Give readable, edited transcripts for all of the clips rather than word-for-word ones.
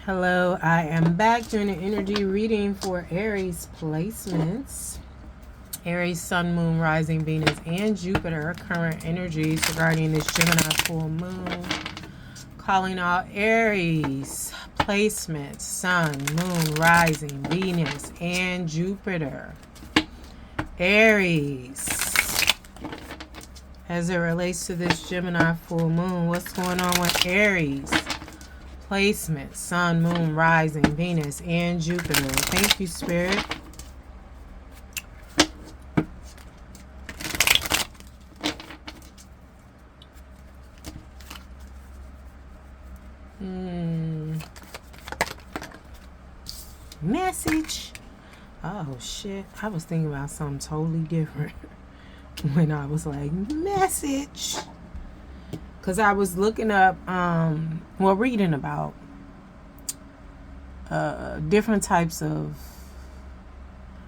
Hello, I am back doing an energy reading for Aries placements. Aries, Sun, Moon, Rising, Venus, and Jupiter. Current energies regarding this Gemini full moon. Calling out Aries placements, Sun, Moon, Rising, Venus, and Jupiter. Aries, as it relates to this Gemini full moon, what's going on with Aries? Placement, Sun, Moon, Rising, Venus, and Jupiter. Thank you, Spirit. Message. Oh, shit. I was thinking about something totally different when I was like, message. Because I was looking up, reading about different types of,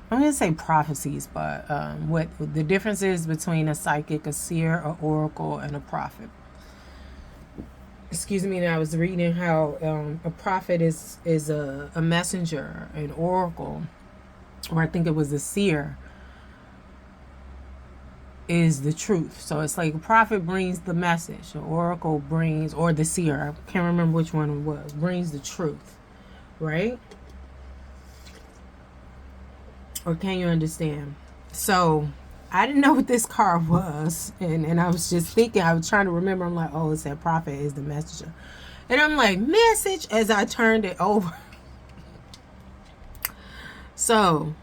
I'm going to say prophecies, but what the difference is between a psychic, a seer, an oracle, and a prophet. Excuse me, and I was reading how a prophet is a messenger, an oracle, or I think it was a seer, is the truth. So it's like a prophet brings the message, the oracle brings, or the seer, I can't remember which one it was, brings the truth, right? Or can you understand? So I didn't know what this card was, and I was just thinking, I was trying to remember, I'm like, oh, it said prophet is the messenger. And I'm like, message, as I turned it over. So,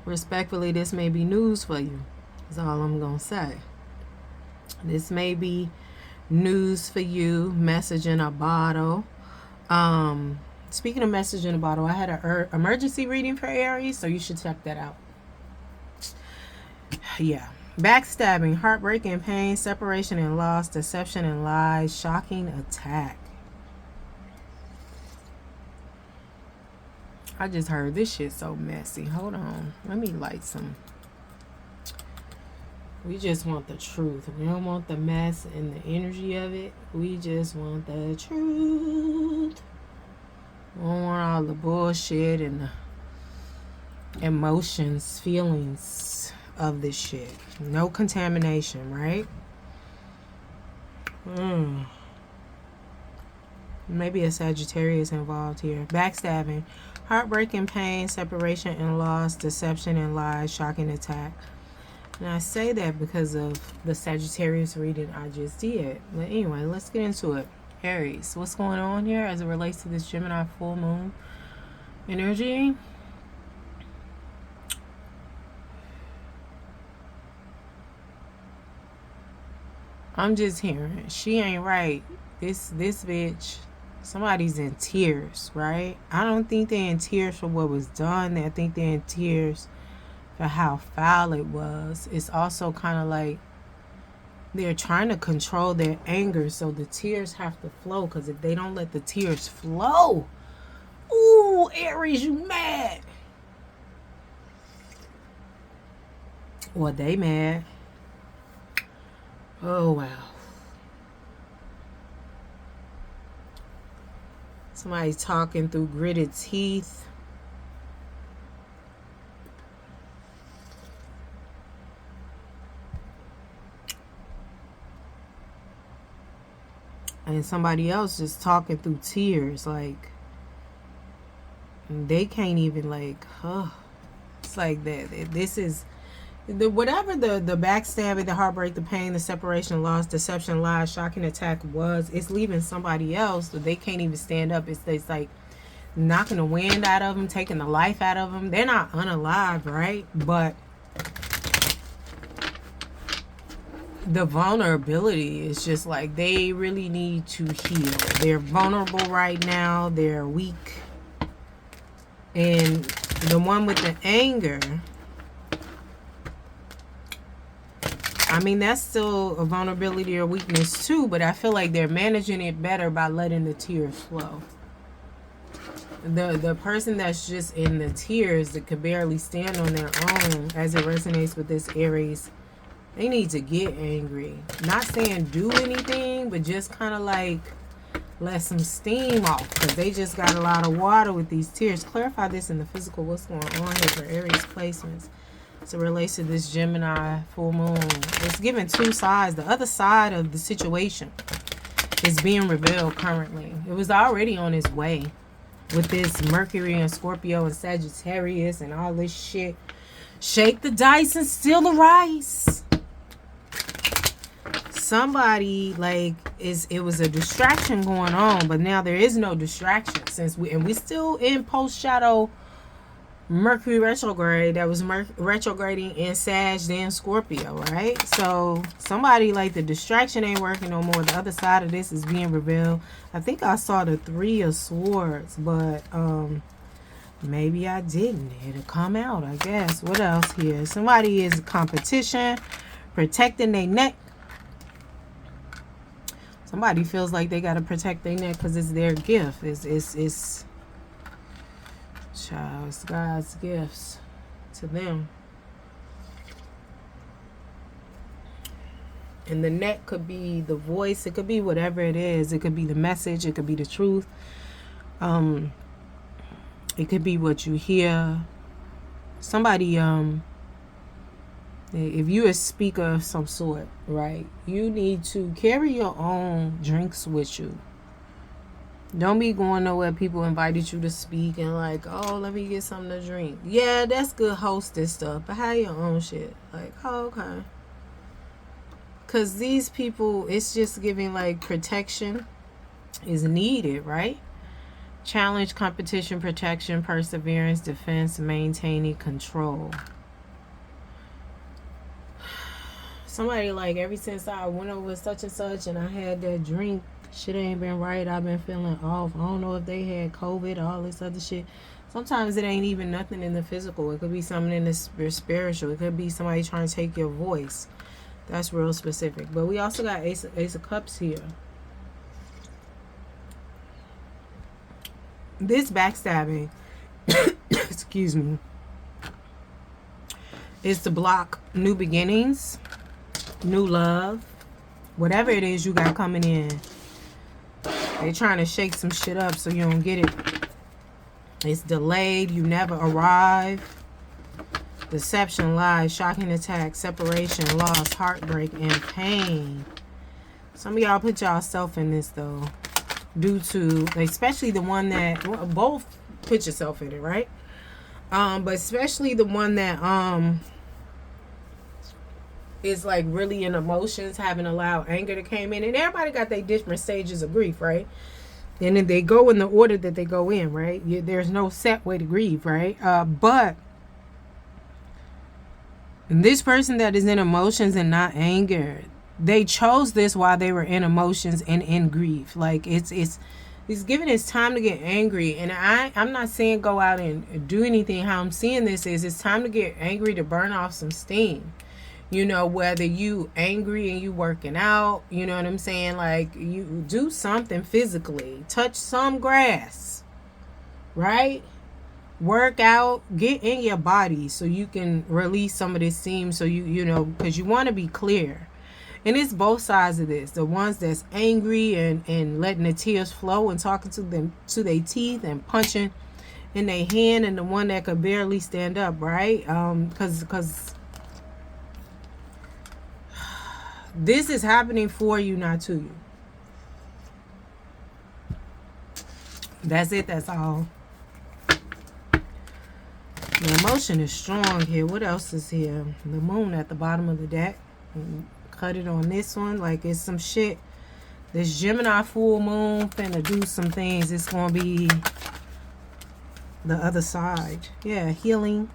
respectfully, this may be news for you. That's all I'm going to say. This may be news for you, message in a bottle. Speaking of message in a bottle, I had an emergency reading for Aries, so you should check that out. Yeah. Backstabbing, heartbreaking, pain, separation and loss, deception and lies, shocking attack. I just heard this shit so messy. Hold on. Let me light some. We just want the truth. We don't want the mess and the energy of it. We just want the truth. We don't want all the bullshit and the emotions, feelings of this shit. No contamination, right? Maybe a Sagittarius involved here. Backstabbing, heartbreaking, pain, separation and loss, deception and lies, shocking attack. And I say that because of the Sagittarius reading I just did. But anyway, let's get into it. Aries, what's going on here as it relates to this Gemini full moon energy? I'm just hearing, she ain't right. This bitch, somebody's in tears, right? I don't think they're in tears for what was done. I think they're in tears for how foul it was. It's also kind of like they're trying to control their anger, so the tears have to flow, because if they don't let the tears flow, ooh, Aries, you mad. Well, they mad. Oh, wow. Somebody talking through gritted teeth. And somebody else just talking through tears. Like, they can't even, like, it's like that. This is whatever the backstabbing, the heartbreak, the pain, the separation, loss, deception, lies, shocking attack was, it's leaving somebody else, so they can't even stand up. It's like knocking the wind out of them, taking the life out of them. They're not unalive, right? But the vulnerability is just like, they really need to heal. They're vulnerable right now. They're weak. And the one with the anger, I mean, that's still a vulnerability or weakness too, but I feel like they're managing it better by letting the tears flow. The person that's just in the tears, that could barely stand on their own, as it resonates with this Aries, they need to get angry. Not saying do anything, but just kind of like let some steam off, because they just got a lot of water with these tears. Clarify this in the physical. What's going on here for Aries placements? So it relates to this Gemini full moon. It's giving two sides. The other side of the situation is being revealed currently. It was already on its way with this Mercury and Scorpio and Sagittarius and all this shit. Shake the dice and steal the rice. Somebody, like, it was a distraction going on, but now there is no distraction, since we still in post shadow Mercury retrograde that was retrograding in Sag, then Scorpio, right? So somebody, like, the distraction ain't working no more. The other side of this is being revealed. I think I saw the 3 of Swords, but maybe I didn't. It'll come out, I guess. What else here? Somebody is competition, protecting their neck. Somebody feels like they gotta protect their neck because it's their gift. It's child, it's God's gifts to them. And the neck could be the voice. It could be whatever it is. It could be the message. It could be the truth. It could be what you hear. Somebody, if you're a speaker of some sort, right, you need to carry your own drinks with you. Don't be going nowhere people invited you to speak and like, oh, let me get something to drink. Yeah, that's good hosting stuff, but have your own shit. Like, oh, okay. Because these people, it's just giving, like, protection is needed, right? Challenge, competition, protection, perseverance, defense, maintaining control. Somebody, like, ever since I went over such and such and I had that drink, shit ain't been right. I've been feeling off. I don't know if they had COVID, all this other shit. Sometimes it ain't even nothing in the physical. It could be something in the spiritual. It could be somebody trying to take your voice. That's real specific. But we also got Ace of Cups here. This backstabbing, excuse me, is to block new beginnings, new love, whatever it is you got coming in. They trying to shake some shit up so you don't get it. It's delayed. You never arrive. Deception, lies, shocking attack, separation, loss, heartbreak, and pain. Some of y'all put y'allself in this, though. Due to, especially the one that, well, both put yourself in it, right? But especially the one that is like really in emotions, having allowed anger to came in. And everybody got their different stages of grief, right? And then they go in the order that they go in, right? There's no set way to grieve, right? But this person that is in emotions and not anger, they chose this while they were in emotions and in grief. Like it's giving it's time to get angry. And I'm not saying go out and do anything. How I'm seeing this is it's time to get angry, to burn off some steam. You know, whether you angry and you working out, you know what I'm saying? Like, you do something physically. Touch some grass, right? Work out, get in your body so you can release some of this steam. So you know, because you want to be clear. And it's both sides of this. The ones that's angry and letting the tears flow and talking to them to their teeth and punching in their hand, and the one that could barely stand up, right? Because this is happening for you, not to you. That's it. That's all. The emotion is strong here. What else is here? The moon at the bottom of the deck. Cut it on this one. Like, it's some shit. This Gemini full moon finna do some things. It's gonna be the other side. Yeah, healing,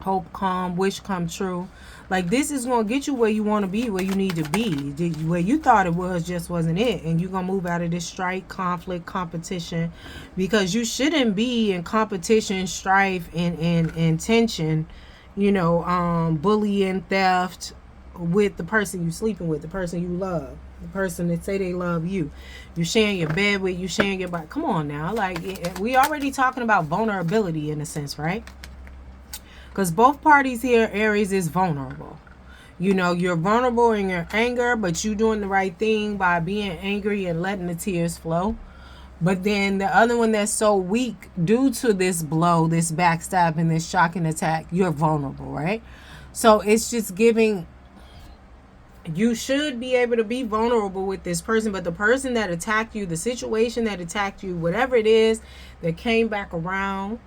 hope, calm, wish come true. Like, this is gonna get you where you want to be, where you need to be. Where you thought it was just wasn't it. And you're gonna move out of this strife, conflict, competition, because you shouldn't be in competition, strife, and tension, you know, bullying, theft with the person you sleeping with, the person you love, the person that say they love you. You sharing your bed with, you sharing your body. Come on now. Like, we already talking about vulnerability in a sense, right? Because both parties here, Aries, is vulnerable. You know, you're vulnerable in your anger, but you doing the right thing by being angry and letting the tears flow. But then the other one that's so weak due to this blow, this backstab, and this shocking attack, you're vulnerable, right? So it's just giving, you should be able to be vulnerable with this person, but the person that attacked you, the situation that attacked you, whatever it is that came back around,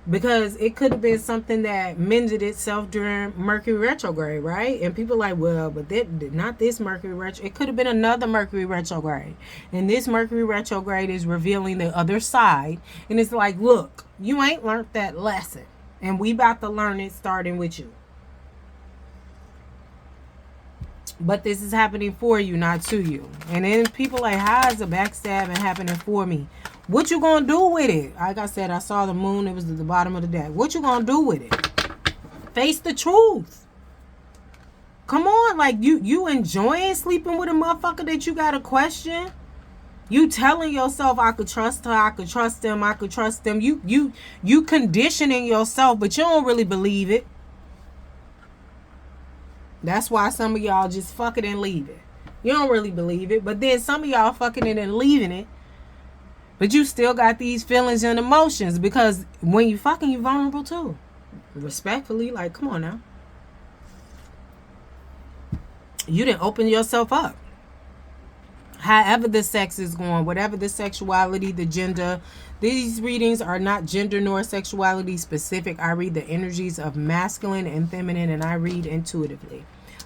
because it could have been something that mended itself during Mercury retrograde, right? And people are like, well, but that not this Mercury retrograde. It could have been another Mercury retrograde, and this Mercury retrograde is revealing the other side, and it's like, look, you ain't learned that lesson, and we about to learn it starting with you. But this is happening for you, not to you. And then people like, how is the backstabbing happening for me? What you gonna do with it? Like I said, I saw the moon. It was at the bottom of the deck. What you gonna do with it? Face the truth. Come on, like you enjoying sleeping with a motherfucker that you got to question? You telling yourself, I could trust her, I could trust him, I could trust them. You conditioning yourself, but you don't really believe it. That's why some of y'all just fuck it and leave it. You don't really believe it. But then some of y'all fucking it and leaving it. But you still got these feelings and emotions. Because when you fucking, you vulnerable too. Respectfully, like, come on now. You didn't open yourself up. However the sex is going, whatever the sexuality, the gender. These readings are not gender nor sexuality specific. I read the energies of masculine and feminine, and I read intuitively.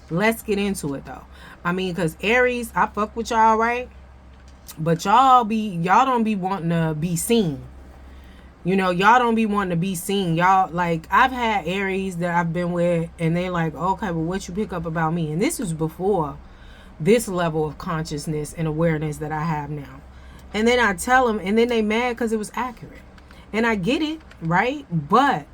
Let's get into it though. I mean, because Aries, I fuck with y'all, right? But y'all don't be wanting to be seen. You know, y'all don't be wanting to be seen. Y'all, like, I've had Aries that I've been with, and they like, okay, well, what you pick up about me? And this was before this level of consciousness and awareness that I have now. And then I tell them, and then they mad because it was accurate. And I get it, right? But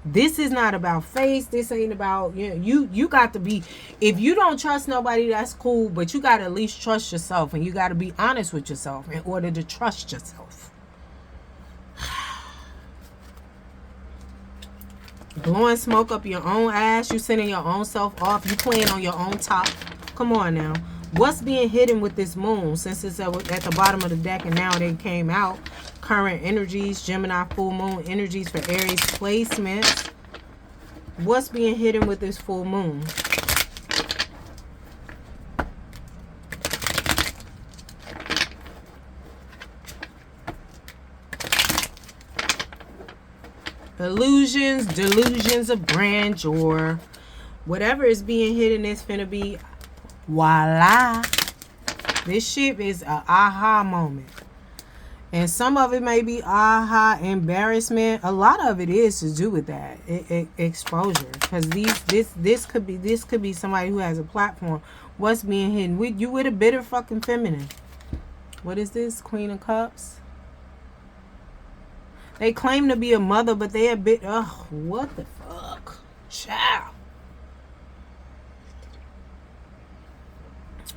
this is not about face. This ain't about, you got to be, if you don't trust nobody, that's cool, but you got to at least trust yourself, and you got to be honest with yourself in order to trust yourself. Blowing smoke up your own ass, you sending your own self off, you playing on your own top. Come on now. What's being hidden with this moon, since it's at the bottom of the deck and now they came out? Current energies, Gemini full moon energies for Aries placements. What's being hidden with this full moon? Illusions, delusions of grandeur. Whatever is being hidden is finna be, voila. This shit is a aha moment. And some of it may be aha embarrassment. A lot of it is to do with that exposure. Because this could be somebody who has a platform. What's being hidden? You with a bitter fucking feminine. What is this? Queen of Cups. They claim to be a mother, but they a bit. Ugh, what the fuck, child.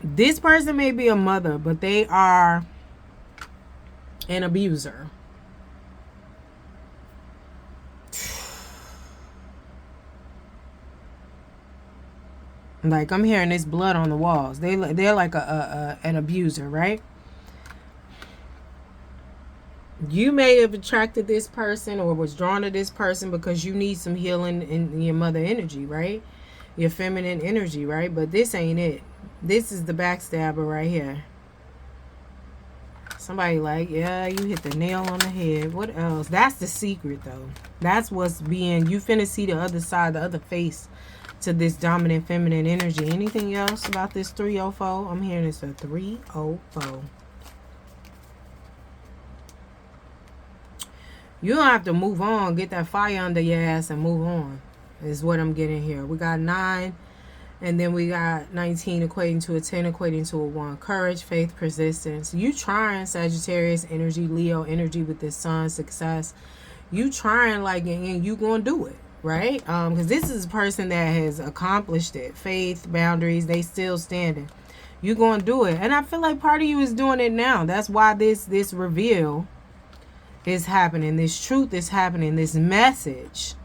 This person may be a mother, but they are an abuser. Like, I'm hearing this blood on the walls. They're like an abuser, right? You may have attracted this person or was drawn to this person because you need some healing in your mother energy, right? Your feminine energy, right? But this ain't it. This is the backstabber right here. Somebody like, yeah, you hit the nail on the head. What else? That's the secret, though. That's what's being, you finna see the other side, the other face to this dominant feminine energy. Anything else about this 304? I'm hearing it's a 304. You don't have to move on. Get that fire under your ass and move on. Is what I'm getting here. We got 9. And then we got 19 equating to a 10, equating to a 1. Courage, faith, persistence. You trying, Sagittarius energy, Leo energy with this sun, success. You trying, like, and you gonna do it, right? Because this is a person that has accomplished it. Faith, boundaries, they still standing. You gonna do it. And I feel like part of you is doing it now. That's why this reveal is happening. This truth is happening. This message.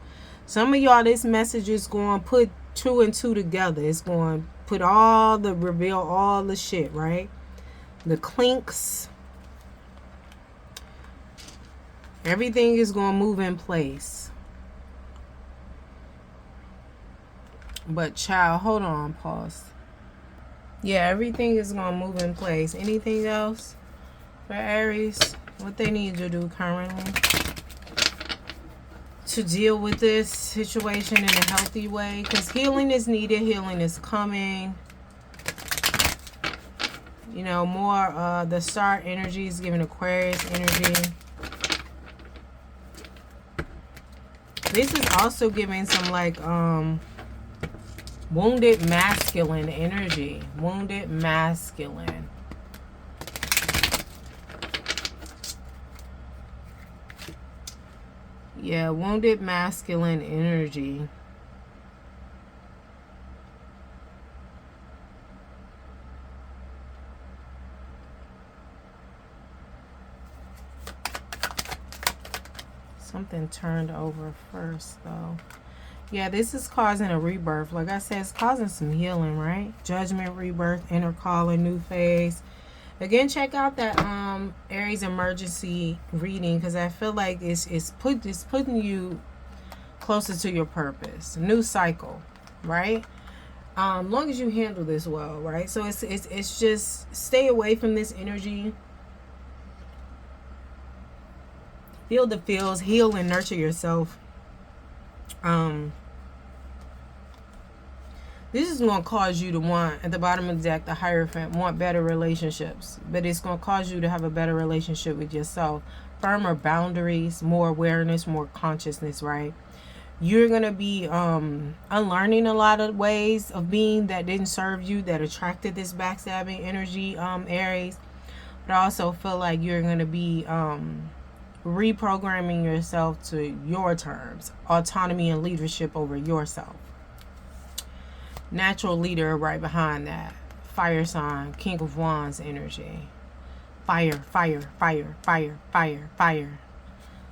Some of y'all, this message is going to put 2 and 2 together. It's going to put all the reveal, all the shit, right? The clinks. Everything is going to move in place. But child, hold on, pause. Yeah, everything is going to move in place. Anything else for Aries? What they need to do currently to deal with this situation in a healthy way? Because healing is needed. Healing is coming. You know, more the star energy is giving Aquarius energy. This is also giving some like wounded masculine energy. Wounded masculine. Yeah, wounded masculine energy. Something turned over first, though. Yeah, this is causing a rebirth. Like I said, it's causing some healing, right? Judgment, rebirth, inner calling, new phase. Again, check out that Aries emergency reading, because I feel like it's putting you closer to your purpose. New cycle, right? Long as you handle this well, right? So it's just stay away from this energy. Feel the feels, heal and nurture yourself. This is going to cause you to want, at the bottom of the deck, the Hierophant, want better relationships. But it's going to cause you to have a better relationship with yourself. Firmer boundaries, more awareness, more consciousness, right? You're going to be unlearning a lot of ways of being that didn't serve you, that attracted this backstabbing energy, Aries. But I also feel like you're going to be reprogramming yourself to your terms. Autonomy and leadership over yourself. Natural leader right behind that. Fire sign, King of Wands energy. Fire, fire, fire, fire, fire, fire.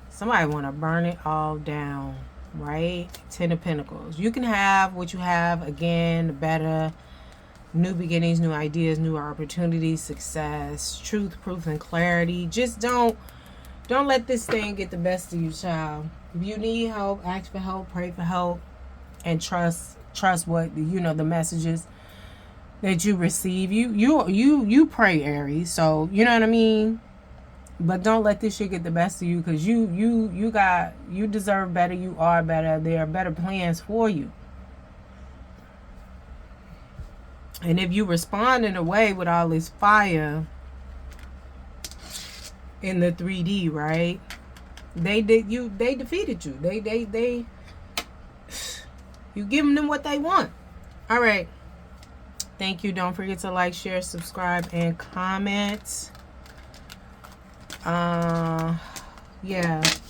Somebody want to burn it all down, right? 10 of Pentacles. You can have what you have, again, better, new beginnings, new ideas, new opportunities, success, truth, proof, and clarity. Just don't let this thing get the best of you, child. If you need help, ask for help, pray for help, and trust what, you know, the messages that you receive. You pray, Aries. So you know what I mean. But don't let this shit get the best of you, because you deserve better. You are better. There are better plans for you. And if you respond in a way with all this fire in the 3D, right? They defeated you. They you giving them what they want. All right. Thank you. Don't forget to like, share, subscribe, and comment. Yeah,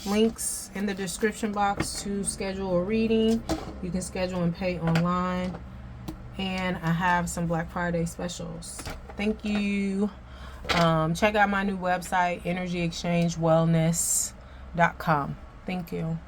links in the description box to schedule a reading. You can schedule and pay online. And I have some Black Friday specials. Thank you. Check out my new website, energyexchangewellness.com. Thank you.